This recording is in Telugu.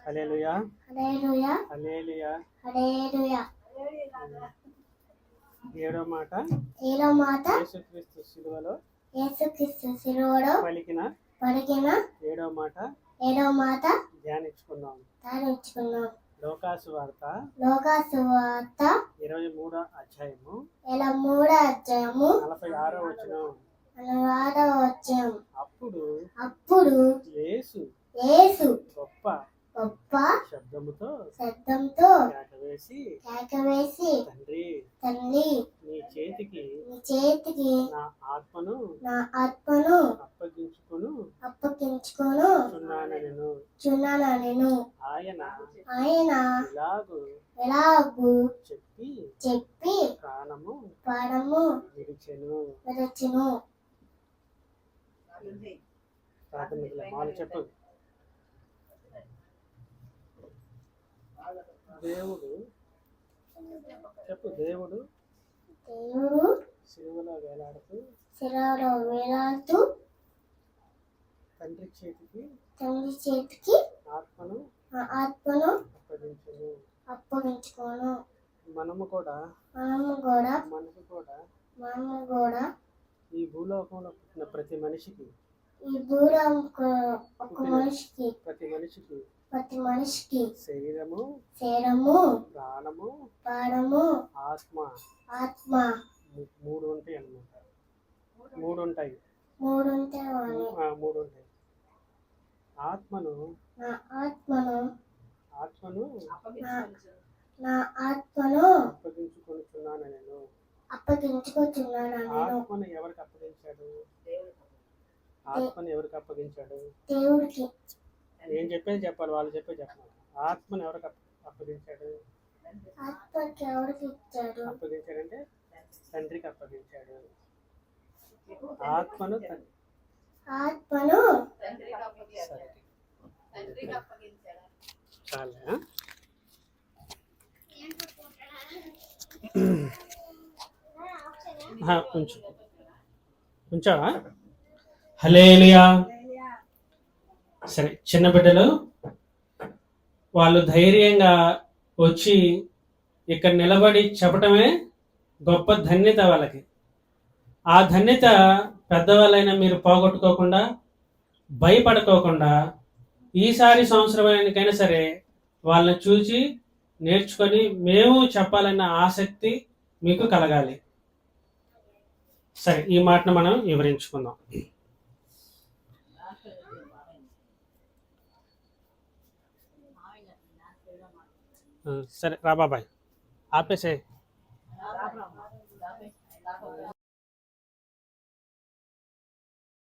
హల్లెలూయా హల్లెలూయా హల్లెలూయా. హల్లెలూయా. ఏడో మాట యేసుక్రీస్తు శిలువలో పలికిన ఏడో మాట ధ్యానించుకుందాం. లోకాసు వార్త 23వ అధ్యాయము 46వ వచనం. అప్పుడు యేసు గొప్ప శబ్దముతో కేకవేసి తండ్రి నీ చేతికి నా ఆత్మను అప్పగించుకొనుచున్నానెను. ఆయన ఇలాగు చెప్పి ప్రాణము విడిచెను. చెప్పు. దేవుడు సిలువలో వేలాడుతూ తండ్రి చేతికి ఆత్మను అప్పగించుకోను. మనము కూడా ఈ భూలోకంలో పుట్టిన ప్రతి మనిషికి శరీరము ప్రాణము ఆత్మ మూడు ఉంటాయి అన్నమాట. మూడు ఉంటాయి. ఆత్మను అప్పగించుకొనుచున్నాను నేను. ఆత్మను ఎవరికి అప్పగించాడు? దేవుడికి. నేను చెప్పేది చెప్పాలి, వాళ్ళు చెప్పేది చెప్పాలి. ఆత్మను ఎవరికి అప్పగించాడు? అప్పగించాడంటే తండ్రికి అప్పగించాడు. ఆత్మను చాలా ఉంచావా? హల్లెలూయా. సరే, చిన్న బిడ్డలు వాళ్ళు ధైర్యంగా వచ్చి ఇక్కడ నిలబడి చెప్పటమే గొప్ప ధన్యత వాళ్ళకి. ఆ ధన్యత పెద్దవాళ్ళైనా మీరు పోగొట్టుకోకుండా, భయపడుకోకుండా ఈసారి సంవత్సరానికైనా సరే వాళ్ళని చూసి నేర్చుకొని మేము చెప్పాలన్న ఆసక్తి మీకు కలగాలి. సరే, ఈ మాటను మనం వివరించుకుందాం. సరే రా బాబాయ్, ఆపేసే.